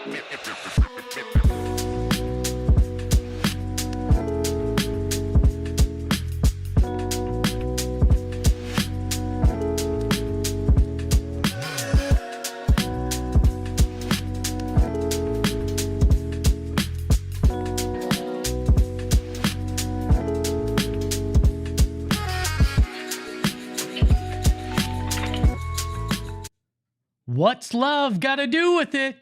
What's love got to do with it?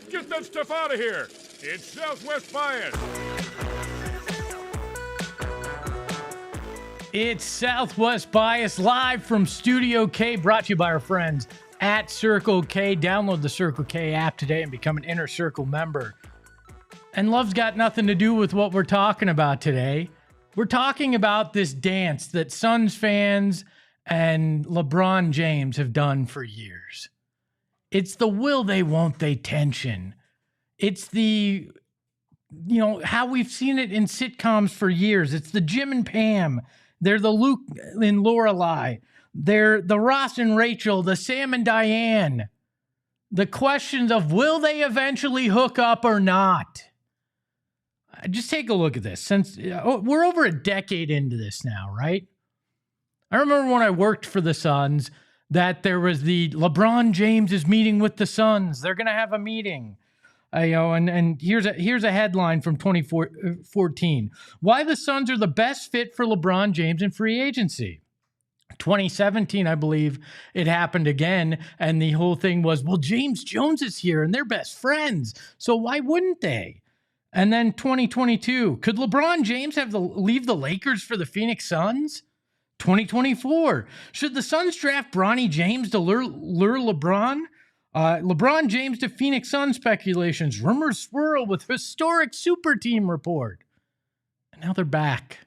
Get that stuff out of here. It's Southwest Bias. It's Southwest Bias live from Studio K, brought to you by our friends at Circle K. Download the Circle K app today and become an Inner Circle member. And love's got nothing to do with what we're talking about today. We're talking about this dance that Suns fans and LeBron James have done for years. It's the will they, won't they tension. It's the, how we've seen it in sitcoms for years. It's the Jim and Pam. They're the Luke and Lorelai. They're the Ross and Rachel, the Sam and Diane. The questions of will they eventually hook up or not? Just take a look at this. Since we're over a decade into this now, right? I remember when I worked for the Suns that there was the LeBron James is meeting with the Suns. They're going to have a meeting. And here's a headline from 2014. Why the Suns are the best fit for LeBron James in free agency. 2017, I believe it happened again. And the whole thing was, well, James Jones is here and they're best friends. So why wouldn't they? And then 2022, could LeBron James leave the Lakers for the Phoenix Suns? 2024, should the Suns draft Bronny James to lure LeBron? LeBron James to Phoenix Suns speculations. Rumors swirl with historic super team report. And now they're back.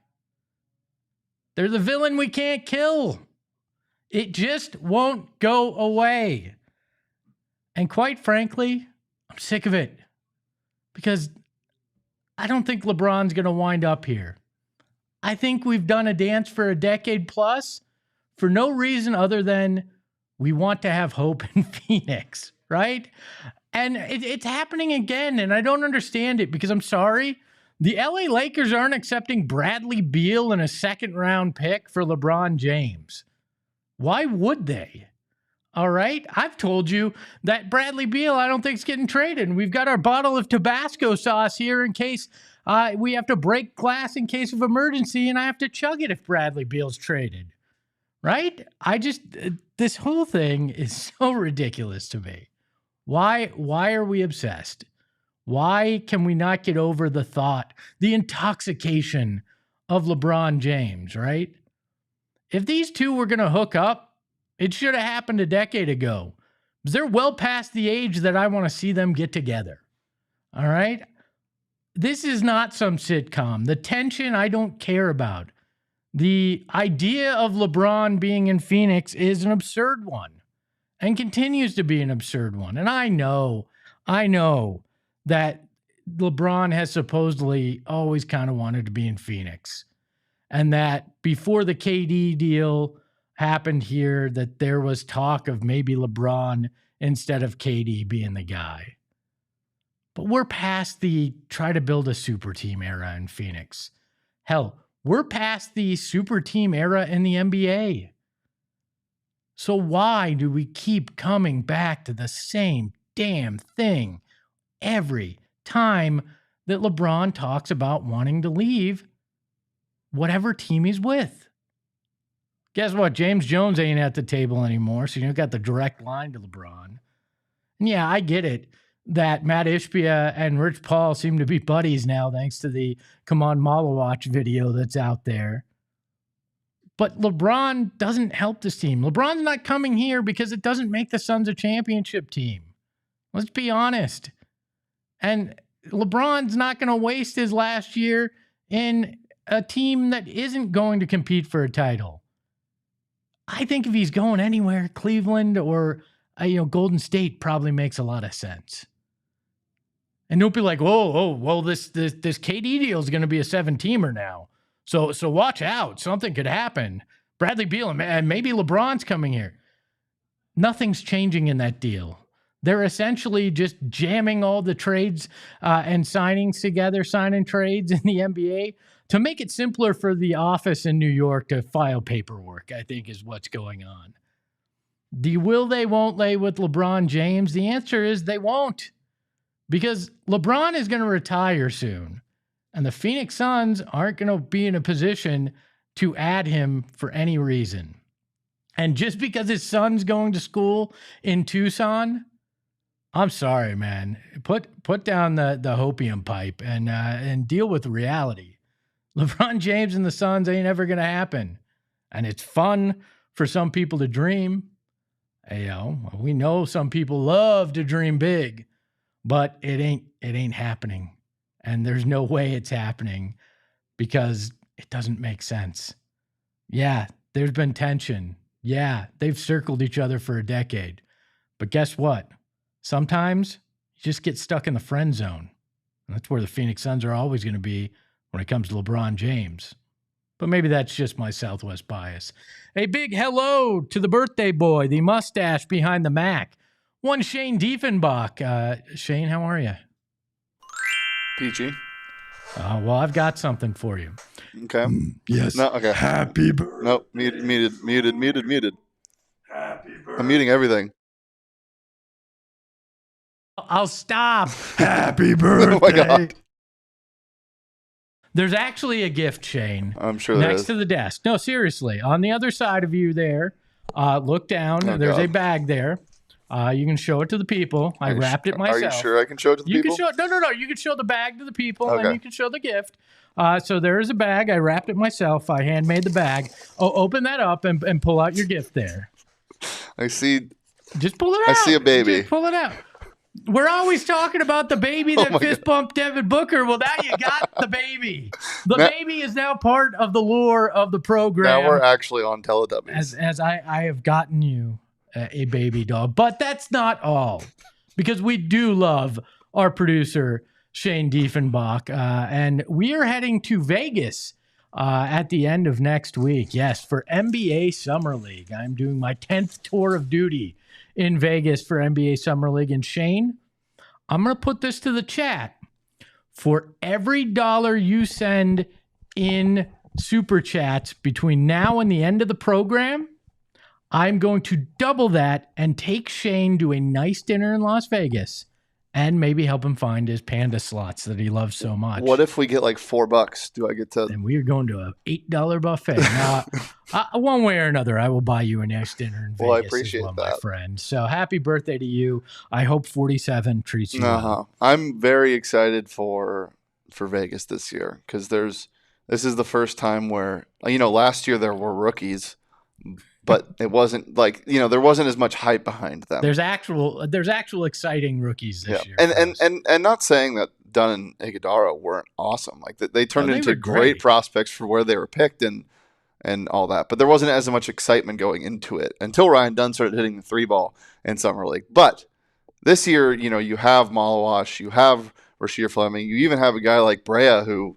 They're the villain we can't kill. It just won't go away. And quite frankly, I'm sick of it. Because I don't think LeBron's going to wind up here. I think we've done a dance for a decade plus for no reason other than we want to have hope in Phoenix, right? And it's happening again, and I don't understand it because I'm sorry. The LA Lakers aren't accepting Bradley Beal and a second-round pick for LeBron James. Why would they? All right? I've told you that Bradley Beal I don't think is getting traded, and we've got our bottle of Tabasco sauce here in case we have to break glass in case of emergency, and I have to chug it if Bradley Beal's traded, right? This whole thing is so ridiculous to me. Why are we obsessed? Why can we not get over the thought, the intoxication of LeBron James, right? If these two were going to hook up, it should have happened a decade ago. Because they're well past the age that I want to see them get together, all right? This is not some sitcom. The tension I don't care about. The idea of LeBron being in Phoenix is an absurd one and continues to be an absurd one. And I know that LeBron has supposedly always kind of wanted to be in Phoenix. And that before the KD deal happened here, that there was talk of maybe LeBron instead of KD being the guy. But we're past the try to build a super team era in Phoenix. Hell, we're past the super team era in the NBA. So why do we keep coming back to the same damn thing every time that LeBron talks about wanting to leave whatever team he's with? Guess what? James Jones ain't at the table anymore, so you got the direct line to LeBron. And yeah, I get it that Matt Ishbia and Rich Paul seem to be buddies now thanks to the Come On Malawatch video that's out there. But LeBron doesn't help this team. LeBron's not coming here because it doesn't make the Suns a championship team. Let's be honest. And LeBron's not going to waste his last year in a team that isn't going to compete for a title. I think if he's going anywhere, Cleveland or Golden State probably makes a lot of sense. And don't be like, well, this KD deal is going to be a 7-teamer now. So watch out. Something could happen. Bradley Beal and maybe LeBron's coming here. Nothing's changing in that deal. They're essentially just jamming all the trades and signings together, signing trades in the NBA to make it simpler for the office in New York to file paperwork, I think is what's going on. The will they, won't they with LeBron James? The answer is they won't, because LeBron is going to retire soon, and the Phoenix Suns aren't going to be in a position to add him for any reason. And just because his son's going to school in Tucson, I'm sorry, man. Put down the hopium pipe and deal with reality. LeBron James and the Suns ain't ever going to happen. And it's fun for some people to dream. You know, we know some people love to dream big, but it ain't happening. And there's no way it's happening because it doesn't make sense. Yeah, there's been tension. Yeah, they've circled each other for a decade. But guess what? Sometimes you just get stuck in the friend zone. And that's where the Phoenix Suns are always going to be when it comes to LeBron James. But maybe that's just my Southwest bias. A big hello to the birthday boy, the mustache behind the Mac. One Shane Diefenbach. Shane, how are you? Peachy. Well, I've got something for you. Okay. Yes. No, okay. Happy birthday. Nope. Muted. Happy birthday. I'm muting everything. I'll stop. Happy birthday. Oh my God. There's actually a gift, Shane. I'm sure there next is. to the desk. No, seriously. On the other side of you there, look down. Oh, There's God. a bag there. You can show it to the people. I wrapped it myself. Are you sure I can show it to the people? Can show no. You can show the bag to the people, Okay. and you can show the gift. So there is a bag. I wrapped it myself. I handmade the bag. Oh, open that up and pull out your gift there. I see. Just pull it out. I see a baby. Just pull it out. We're always talking about the baby that my fist bumped Devin Booker. Well, now you got the baby. The Now- baby is now part of the lore of the program. Now we're actually on Teletubbies. as I have gotten you a baby dog. But that's not all, because we do love our producer, Shane Diefenbach. And we are heading to Vegas at the end of next week. Yes, for NBA Summer League. I'm doing my 10th tour of duty in Vegas for NBA Summer League. And Shane, I'm going to put this to the chat. For every $1 you send in super chats between now and the end of the program, I'm going to double that and take Shane to a nice dinner in Las Vegas and maybe help him find his panda slots that he loves so much. What if we get like $4? Do I get to? And we are going to an $8 buffet. Now, one way or another, I will buy you a nice dinner in Vegas. Well, I appreciate as well, my that. friend. So happy birthday to you. I hope 47 treats you well. I'm very excited for Vegas this year because this is the first time where, last year there were rookies, but it wasn't like, there wasn't as much hype behind them. There's actual exciting rookies this year. And not saying that Dunn and Iguodala weren't awesome. Like they turned they into were great great prospects for where they were picked and all that. But there wasn't as much excitement going into it until Ryan Dunn started hitting the 3-ball in Summer League. But this year, you have Malawash, you have Rasheer Fleming, you even have a guy like Brea who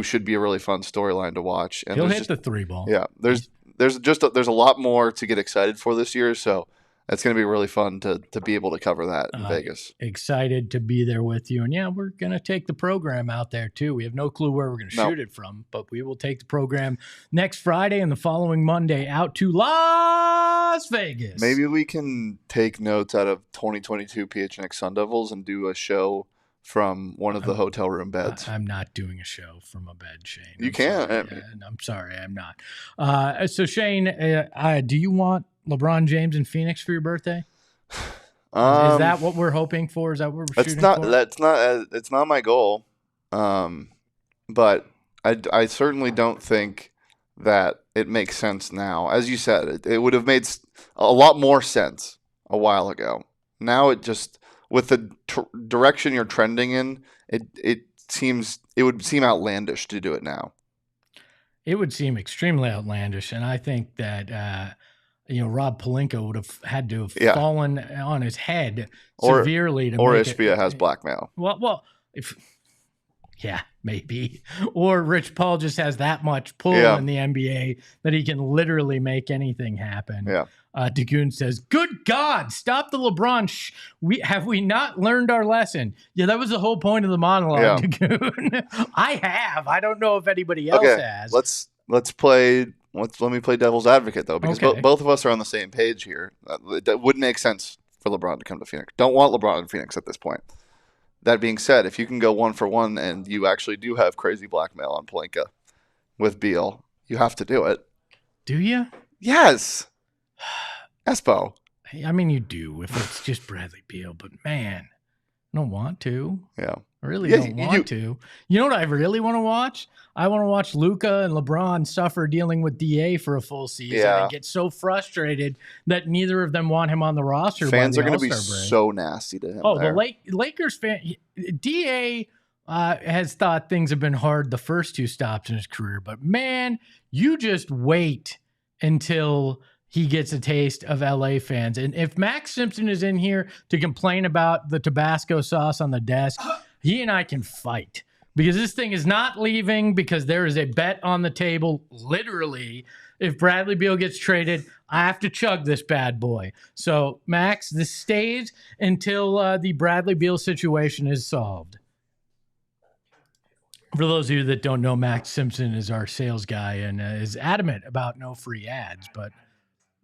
should be a really fun storyline to watch. And he'll hit the 3-ball. Yeah, there's a lot more to get excited for this year, so it's going to be really fun to be able to cover that in Vegas. Excited to be there with you. And yeah, we're going to take the program out there too. We have no clue where we're going to shoot it from, but we will take the program next Friday and the following Monday out to Las Vegas. Maybe we can take notes out of 2022 PHNX Sun Devils and do a show from one of the hotel room beds. I'm not doing a show from a bed, Shane. You can't. I'm sorry, I'm not. So Shane, do you want LeBron James in Phoenix for your birthday? Is that what we're hoping for? Is that what we're shooting for? It's not my goal. But I certainly don't think that it makes sense now. As you said, it would have made a lot more sense a while ago. Now it just, with the direction you're trending in, it would seem outlandish to do it now. It would seem extremely outlandish, and I think that Rob Pelinka would have had to have fallen on his head severely to or make Ishbia has blackmail. Well, maybe. Or Rich Paul just has that much pull in the NBA that he can literally make anything happen. Yeah. Dagoon says, "Good God, stop the LeBron. We not learned our lesson?" Yeah, that was the whole point of the monologue, Dagoon. I have. I don't know if anybody else has. Let me play devil's advocate though, because both of us are on the same page here. That wouldn't make sense for LeBron to come to Phoenix. Don't want LeBron in Phoenix at this point. That being said, if you can go 1-for-1 and you actually do have crazy blackmail on Pelinka with Beal, you have to do it. Do you? Yes. Espo. I mean, you do if it's just Bradley Beal, but man, I don't want to. Yeah. I really don't want to. You know what I really want to watch? I want to watch Luka and LeBron suffer dealing with DA for a full season and get so frustrated that neither of them want him on the roster. Fans are going to be so nasty to him. Oh, the Lakers fan. DA has thought things have been hard the first two stops in his career, but man, you just wait until he gets a taste of LA fans. And if Max Simpson is in here to complain about the Tabasco sauce on the desk, he and I can fight. Because this thing is not leaving, because there is a bet on the table, literally. If Bradley Beal gets traded, I have to chug this bad boy. So, Max, this stays until the Bradley Beal situation is solved. For those of you that don't know, Max Simpson is our sales guy and is adamant about no free ads, but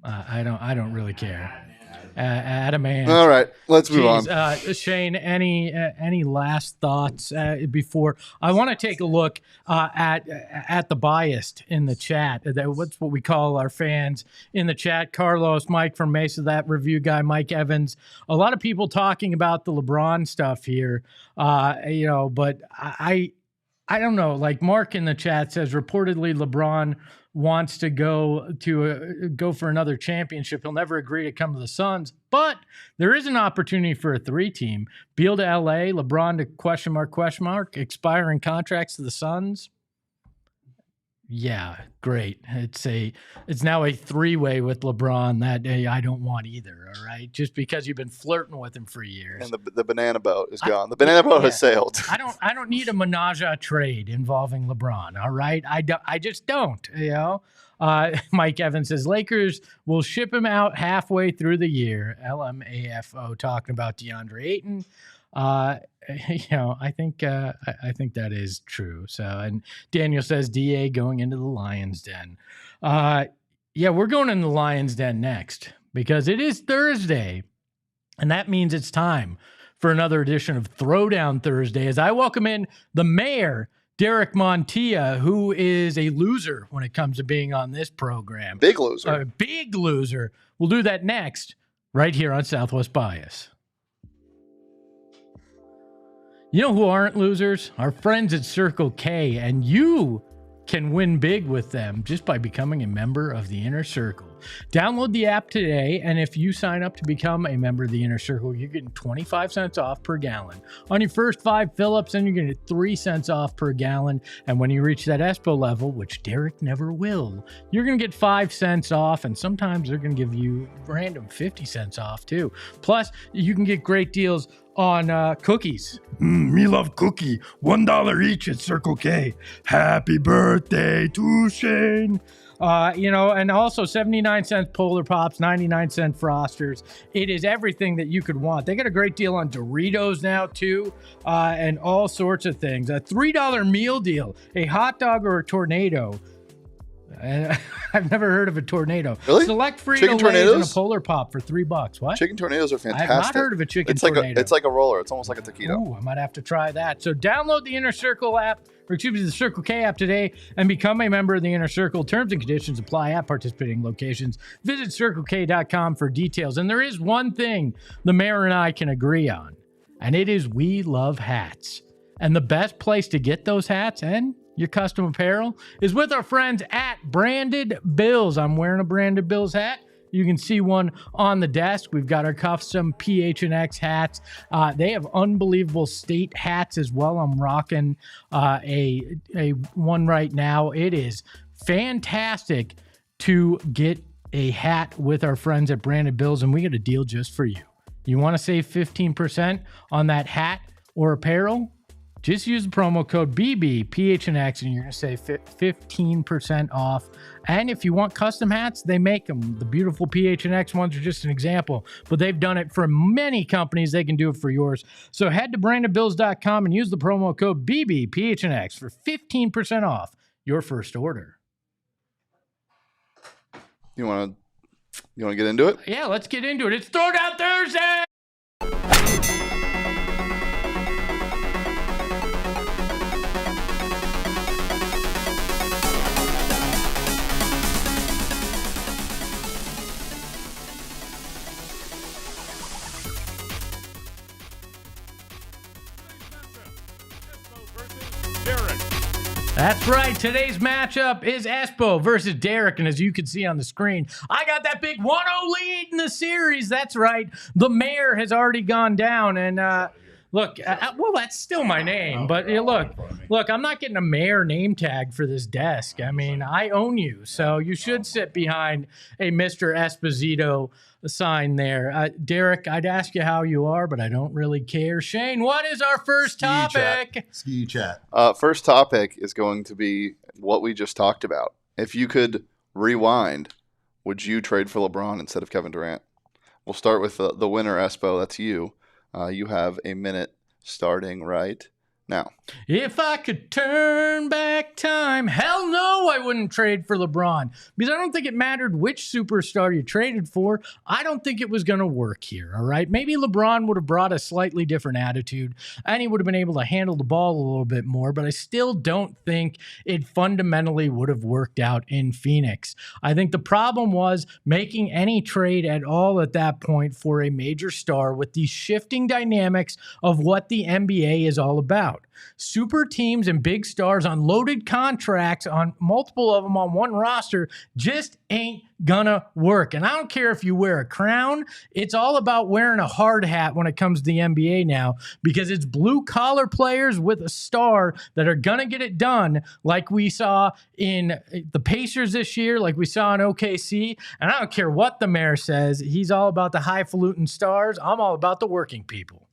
I don't really care. Adamant. All right, let's move on. Shane, any last thoughts before I want to take a look at the biased in the chat? What's what we call our fans in the chat? Carlos, Mike from Mesa, that review guy, Mike Evans. A lot of people talking about the LeBron stuff here, but I don't know. Like Mark in the chat says, reportedly LeBron wants to go for another championship. He'll never agree to come to the Suns, but there is an opportunity for a 3-team. Beal to LA, LeBron to question mark, expiring contracts to the Suns. Yeah, great. It's now a 3-way with LeBron that I don't want either. All right, just because you've been flirting with him for years. And the banana boat is gone. The banana boat has sailed. I don't need a menage a trade involving LeBron. All right, I just don't. Mike Evans says Lakers will ship him out halfway through the year. LMAFO talking about DeAndre Ayton. I think that is true. So, and Daniel says DA going into the Lions Den. We're going in the Lions Den next because it is Thursday, and that means it's time for another edition of Throwdown Thursday as I welcome in the mayor, Derek Montilla, who is a loser when it comes to being on this program. Big loser. Big loser. We'll do that next right here on Southwest Bias. You know who aren't losers? Our friends at Circle K, and you can win big with them just by becoming a member of the Inner Circle. Download the app today, and if you sign up to become a member of the Inner Circle, you're getting 25 cents off per gallon. On your first 5 fill-ups, then you're going to get 3 cents off per gallon, and when you reach that ESPO level, which Derek never will, you're going to get 5 cents off, and sometimes they're going to give you random 50 cents off too. Plus, you can get great deals on cookies. Me love cookie. $1 each at Circle K. Happy birthday to Shane. And also 79 cents Polar Pops, 99 cent Frosters. It is everything that you could want. They got a great deal on Doritos now too, and all sorts of things. A $3 meal deal, a hot dog or a tornado. I've never heard of a tornado. Really? Select Frito-Lays and a Polar Pop for $3. What? Chicken tornadoes are fantastic. I have not heard of a chicken tornado. It's like a roller. It's almost like a taquito. Ooh, I might have to try that. So download the Inner Circle app, the Circle K app today and become a member of the Inner Circle. Terms and conditions apply at participating locations. Visit CircleK.com for details. And there is one thing the mayor and I can agree on, and it is we love hats. And the best place to get those hats and your custom apparel is with our friends at Branded Bills. I'm wearing a Branded Bills hat. You can see one on the desk. We've got our custom PHNX hats. They have unbelievable state hats as well. I'm rocking a one right now. It is fantastic to get a hat with our friends at Branded Bills, and we got a deal just for you. You want to save 15% on that hat or apparel? Just use the promo code BBPHNX and you're going to save 15% off. And if you want custom hats, they make them. The beautiful PHNX ones are just an example, but they've done it for many companies. They can do it for yours. So head to brandonbills.com and use the promo code BBPHNX for 15% off your first order. You want to get into it? Yeah, let's get into it. It's Throwdown Thursday. That's right. Today's matchup is Espo versus Derek. And as you can see on the screen, I got that big 1-0 lead in the series. That's right. The mayor has already gone down. And look, well, that's still my name. But look, I'm not getting a mayor name tag for this desk. I mean, I own you. So you should sit behind a Mr. Esposito sign there. Derek, I'd ask you how you are, but I don't really care. Shane, what is our first topic? Ski chat. First topic is going to be what we just talked about. If you could rewind, would you trade for LeBron instead of Kevin Durant? We'll start with the winner, Espo. That's you. You have a minute starting right now. If I could turn back time, hell no, I wouldn't trade for LeBron, because I don't think it mattered which superstar you traded for. I don't think it was going to work here, all right? Maybe LeBron would have brought a slightly different attitude, and he would have been able to handle the ball a little bit more, but I still don't think it fundamentally would have worked out in Phoenix. I think the problem was making any trade at all at that point for a major star with the shifting dynamics of what the NBA is all about. Super teams and big stars on loaded contracts, on multiple of them on one roster, just ain't gonna work. And I don't care if you wear a crown. It's all about wearing a hard hat when it comes to the NBA now, because it's blue collar players with a star that are gonna get it done, like we saw in the Pacers this year, like we saw in OKC. And I don't care what the mayor says. He's all about the highfalutin stars. I'm all about the working people.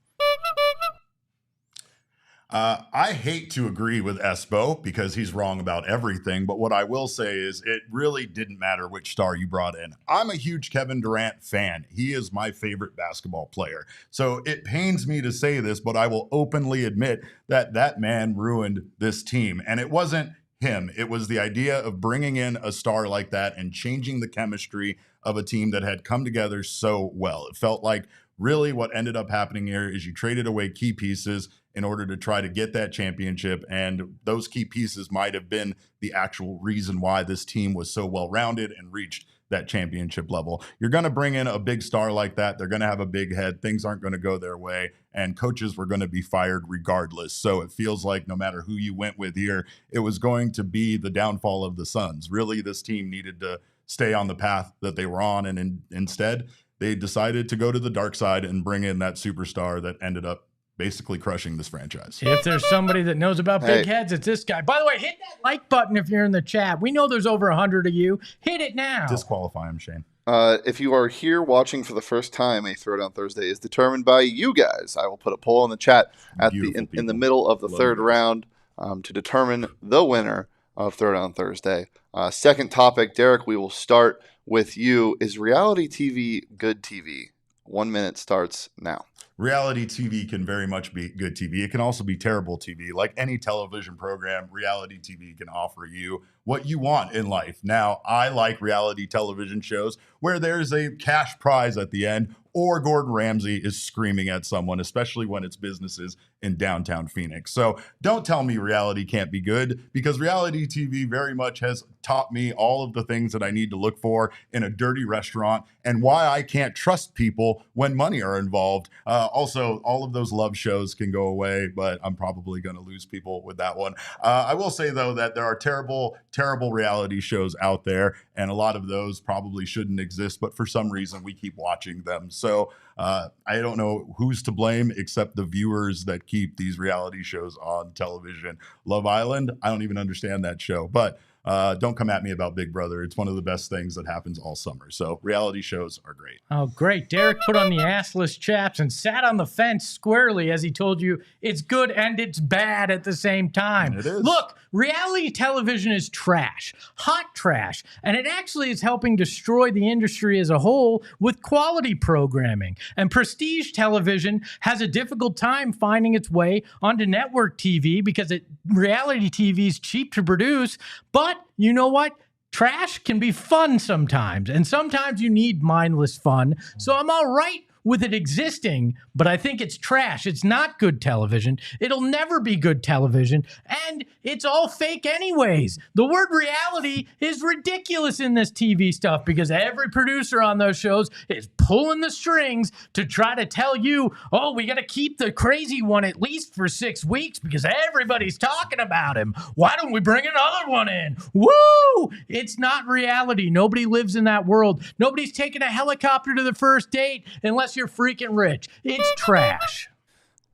I hate to agree with Espo because he's wrong about everything, but what I will say is it really didn't matter which star you brought in. I'm a huge Kevin Durant fan. He is my favorite basketball player. So it pains me to say this, but I will openly admit that that man ruined this team. And it wasn't him. It was the idea of bringing in a star like that and changing the chemistry of a team that had come together so well. It felt like really what ended up happening here is you traded away key pieces in order to try to get that championship. And those key pieces might have been the actual reason why this team was so well-rounded and reached that championship level. You're going to bring in a big star like that. They're going to have a big head. Things aren't going to go their way. And coaches were going to be fired regardless. So it feels like no matter who you went with here, it was going to be the downfall of the Suns. Really, this team needed to stay on the path that they were on. And instead, they decided to go to the dark side and bring in that superstar that ended up basically crushing this franchise. If there's somebody that knows about big heads, it's this guy. By the way, hit that like button if you're in the chat. We know there's over 100 of you. Hit it now. Disqualify him, Shane. If you are here watching for the first time, a Throwdown Thursday is determined by you guys. I will put a poll in the chat at in the middle of the third round to determine the winner of Throwdown Thursday. Second topic, Derek, we will start with you. Is reality TV good TV? 1 minute starts now. Reality TV can very much be good TV. It can also be terrible TV. Like any television program, reality TV can offer you what you want in life. Now, I like reality television shows where there's a cash prize at the end, or Gordon Ramsay is screaming at someone, especially when it's businesses in downtown Phoenix. So don't tell me reality can't be good, because reality TV very much has taught me all of the things that I need to look for in a dirty restaurant and why I can't trust people when money are involved. Also, all of those love shows can go away, but I'm probably going to lose people with that one. I will say, though, that there are terrible reality shows out there, and a lot of those probably shouldn't exist, but for some reason we keep watching them. So I don't know who's to blame except the viewers that keep these reality shows on television. Love Island, I don't even understand that show, but don't come at me about Big Brother. It's one of the best things that happens all summer. So reality shows are great. Oh, great. Derek put on the assless chaps and sat on the fence squarely as he told you it's good and it's bad at the same time. And it is. Look, reality television is trash, hot trash, and it actually is helping destroy the industry as a whole with quality programming. And prestige television has a difficult time finding its way onto network TV because reality TV is cheap to produce. But you know what? Trash can be fun sometimes, and sometimes you need mindless fun. So I'm all right with it existing, but I think it's trash. It's not good television. It'll never be good television, and it's all fake anyways. The word reality is ridiculous in this TV stuff because every producer on those shows is pulling the strings to try to tell you, oh, we got to keep the crazy one at least for 6 weeks because everybody's talking about him. Why don't we bring another one in? Woo! It's not reality. Nobody lives in that world. Nobody's taking a helicopter to the first date unless you're freaking rich. It's trash.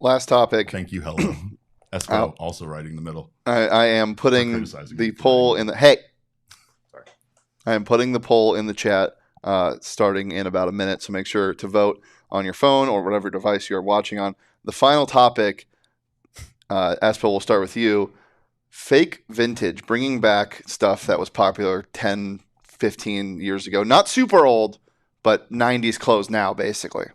Last topic. Thank you, Helen. Espo also right in the middle. I am putting the poll in the sorry. I am putting the poll in the chat starting in about a minute, so make sure to vote on your phone or whatever device you're watching on. The final topic, Espo, we'll start with you. Fake vintage, bringing back stuff that was popular 10, 15 years ago. Not super old, but 90s clothes now, basically.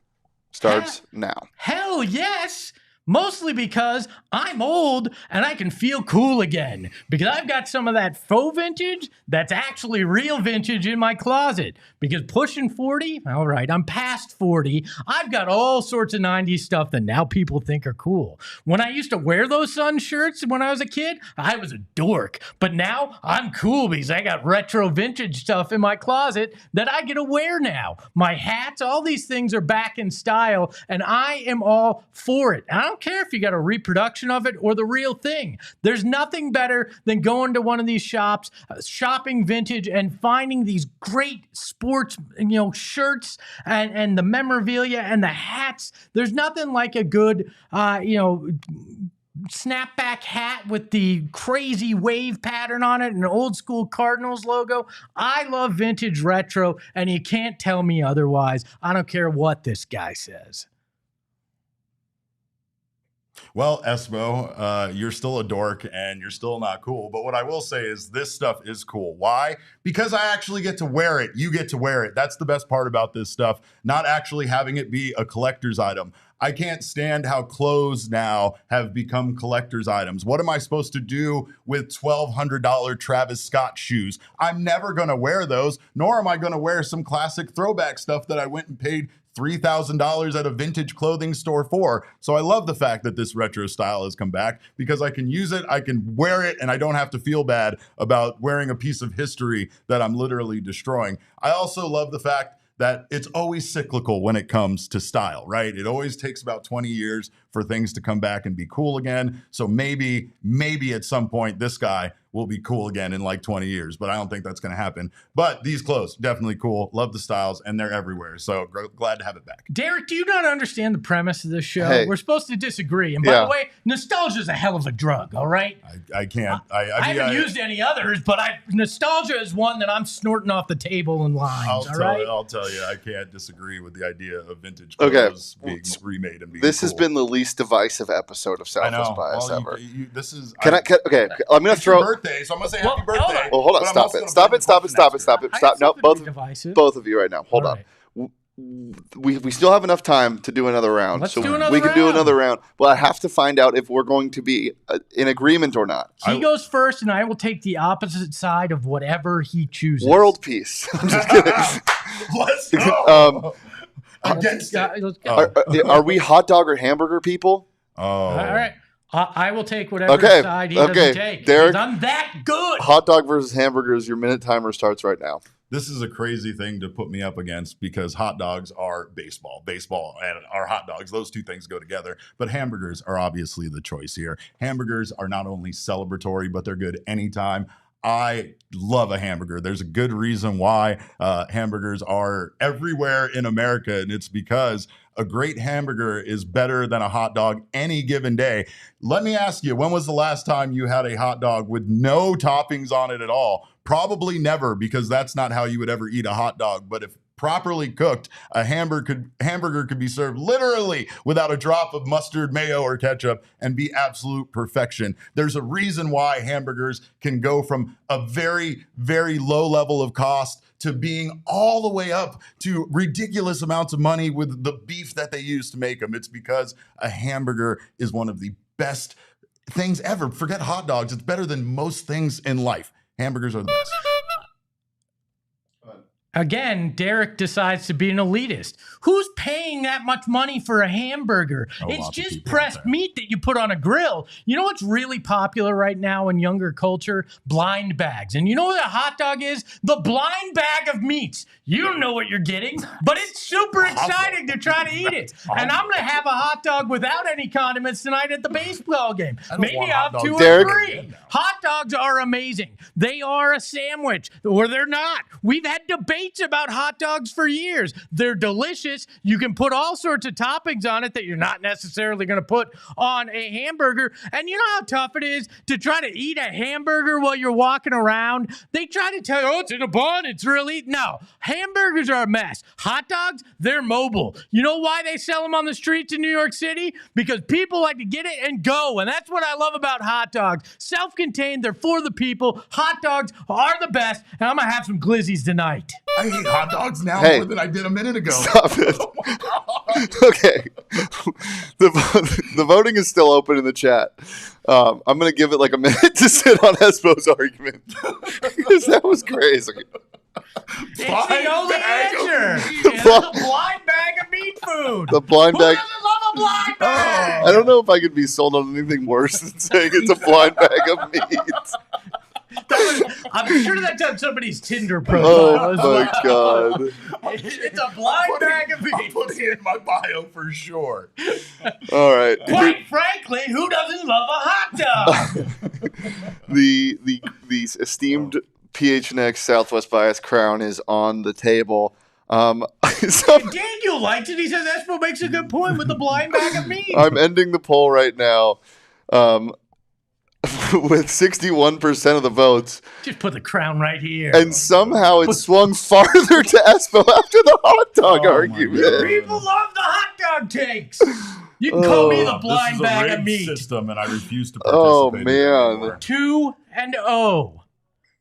Starts now. Hell yes! Mostly because I'm old and I can feel cool again. Because I've got some of that faux vintage that's actually real vintage in my closet. Because pushing 40, all right, I'm past 40. I've got all sorts of 90s stuff that now people think are cool. When I used to wear those sun shirts when I was a kid, I was a dork. But now I'm cool because I got retro vintage stuff in my closet that I get to wear now. My hats, all these things are back in style, and I am all for it. I don't care if you got a reproduction of it or the real thing. There's nothing better than going to one of these shops, shopping vintage, and finding these great sports, shirts and the memorabilia and the hats. There's nothing like a good, snapback hat with the crazy wave pattern on it and an old school Cardinals logo. I love vintage retro, and you can't tell me otherwise. I don't care what this guy says. Well, Esmo, you're still a dork and you're still not cool. But what I will say is this stuff is cool. Why? Because I actually get to wear it. You get to wear it. That's the best part about this stuff, not actually having it be a collector's item. I can't stand how clothes now have become collector's items. What am I supposed to do with $1,200 Travis Scott shoes? I'm never going to wear those, nor am I going to wear some classic throwback stuff that I went and paid $3,000 at a vintage clothing store for. So I love the fact that this retro style has come back because I can use it, I can wear it, and I don't have to feel bad about wearing a piece of history that I'm literally destroying. I also love the fact that it's always cyclical when it comes to style, right? It always takes about 20 years for things to come back and be cool again. So maybe at some point this guy will be cool again in like 20 years, but I don't think that's going to happen. But these clothes, definitely cool. Love the styles, and they're everywhere. So glad to have it back. Derek, do you not understand the premise of this show? Hey. We're supposed to disagree. And by the way, nostalgia is a hell of a drug, all right? I can't. I haven't used any others, but nostalgia is one that I'm snorting off the table in lines, I'll tell you, I can't disagree with the idea of vintage clothes being remade and being This cool. has been the least divisive episode of Selfless Bias ever. Okay, I'm going to throw... birthday, so I'm going to say happy birthday. Well, hold on. Stop it. Stop. No, both of you right now. Hold on. Right. We still have enough time to do another round. Let's so do another we can round. do another round. Well, I have to find out if we're going to be in agreement or not. He goes first, and I will take the opposite side of whatever he chooses. World peace. I'm just kidding. Let's go. Against it. Let's go. Are we hot dog or hamburger people? Oh. All right. I will take whatever side he doesn't take. Derek, I'm that good. Hot dog versus hamburgers. Your minute timer starts right now. This is a crazy thing to put me up against because hot dogs are baseball. Baseball and our hot dogs, those two things go together. But hamburgers are obviously the choice here. Hamburgers are not only celebratory, but they're good anytime. I love a hamburger. There's a good reason why hamburgers are everywhere in America, and it's because a great hamburger is better than a hot dog any given day. Let me ask you, when was the last time you had a hot dog with no toppings on it at all? Probably never, because that's not how you would ever eat a hot dog. But if properly cooked, a hamburger could be served literally without a drop of mustard, mayo, or ketchup and be absolute perfection. There's a reason why hamburgers can go from a very, very low level of cost to being all the way up to ridiculous amounts of money with the beef that they use to make them. It's because a hamburger is one of the best things ever. Forget hot dogs. It's better than most things in life. Hamburgers are the best. Again, Derek decides to be an elitist. Who's paying that much money for a hamburger? It's just pressed meat that you put on a grill. You know what's really popular right now in younger culture? Blind bags. And you know what a hot dog is? The blind bag of meats. You don't know what you're getting, but it's super exciting to try to eat it. And I'm going to have a hot dog without any condiments tonight at the baseball game. Maybe I'll have 2 or 3. Hot dogs are amazing. They are a sandwich, or they're not. We've had debates about hot dogs for years. They're delicious. You can put all sorts of toppings on it that you're not necessarily going to put on a hamburger. And you know how tough it is to try to eat a hamburger while you're walking around? They try to tell you, oh, it's in a bun. It's really... No. Hamburgers are a mess. Hot dogs, they're mobile. You know why they sell them on the streets in New York City? Because people like to get it and go. And that's what I love about hot dogs. Self-contained. They're for the people. Hot dogs are the best. And I'm going to have some glizzies tonight. I hate hot dogs now more than I did a minute ago. Stop it. Okay. The voting is still open in the chat. I'm going to give it like a minute to sit on Espo's argument. Because that was crazy. It's the only answer. It's a blind bag of meat food. The blind bag. Who doesn't love a blind bag? I don't know if I could be sold on anything worse than saying it's a blind bag of meat. I'm sure that's on somebody's Tinder profile. Oh my god! It's a blind bag of meat. I'll put it in my bio for sure. All right. Quite frankly, who doesn't love a hot dog? The esteemed PHNX Southwest Bias crown is on the table. Daniel likes it. He says Espo makes a good point with the blind bag of meat. I'm ending the poll right now. With 61% of the votes. Just put the crown right here. And somehow it swung farther to Espo after the hot dog argument. People love the hot dog takes. You can call me the blind bag of meat. System, and I refuse to participate. Oh, man. 2-0.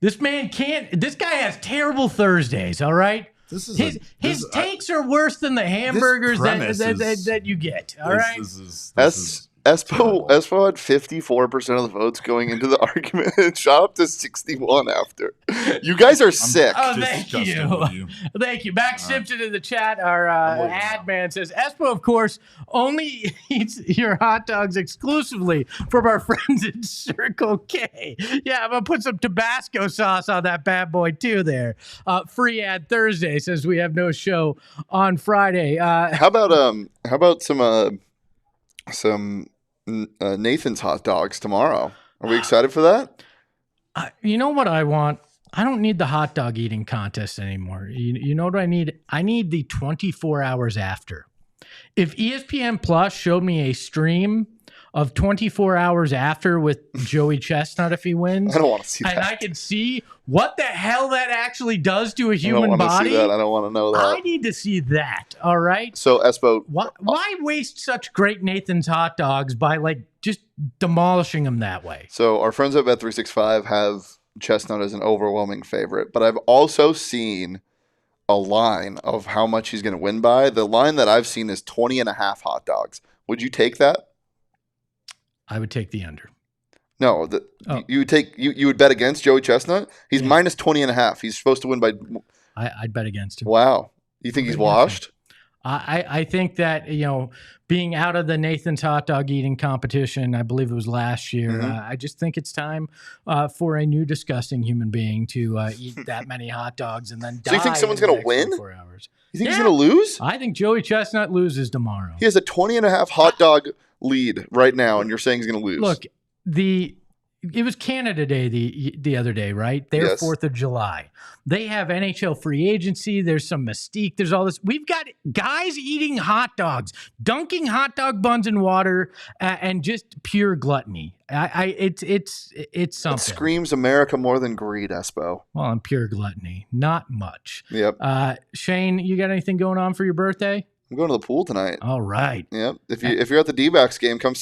This man can't. This guy has terrible Thursdays, all right? His takes are worse than the hamburgers that you get, all right? Espo had 54% of the votes going into the argument and shot up to 61 after. You guys are sick. Oh, thank you. Thank you. Max Simpson in the chat, our ad man, says, Espo, of course, only eats your hot dogs exclusively from our friends at Circle K. Yeah, I'm going to put some Tabasco sauce on that bad boy, too, there. Free ad Thursday says we have no show on Friday. How about some Nathan's hot dogs tomorrow? Are we excited for that? You know what I want? I don't need the hot dog eating contest anymore. You know what I need? I need the 24 hours after. If ESPN Plus showed me a stream of 24 hours after with Joey Chestnut if he wins, I don't want to see that. And I can see what the hell that actually does to a human body. I don't want to see that. I don't want to know that. I need to see that, all right? So, Espo. Why waste such great Nathan's hot dogs by, like, just demolishing them that way? So, our friends at Bet365 have Chestnut as an overwhelming favorite, but I've also seen a line of how much he's going to win by. The line that I've seen is 20 and a half hot dogs. Would you take that? I would take the under. No, you would bet against Joey Chestnut? He's minus 20 and a half. He's supposed to win by... I'd bet against him. Wow. You think he's washed? I think that, being out of the Nathan's hot dog eating competition, I believe it was last year, I just think it's time for a new disgusting human being to eat that many hot dogs and then die. So you think someone's going to win? 4 hours. You think he's going to lose? I think Joey Chestnut loses tomorrow. He has a 20 and a half hot dog lead right now, and you're saying he's going to lose. Look, it was Canada Day the other day, right? Their Yes. 4th of July. They have NHL free agency. There's some mystique. There's all this. We've got guys eating hot dogs, dunking hot dog buns in water, and just pure gluttony. It's something. It screams America more than greed, Espo. Well, and pure gluttony, not much. Yep. Shane, you got anything going on for your birthday? I'm going to the pool tonight. All right. Yep. If you're at the D-backs game, come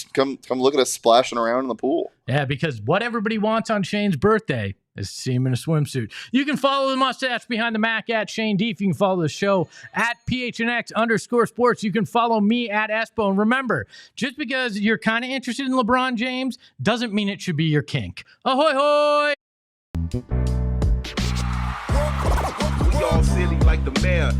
look at us splashing around in the pool. Yeah, because what everybody wants on Shane's birthday is to see him in a swimsuit. You can follow the mustache behind the Mac at Shane Deef. You can follow the show at PHNX_sports. You can follow me at Espo. And remember, just because you're kind of interested in LeBron James doesn't mean it should be your kink. Ahoy, hoy! We all silly like the mayor.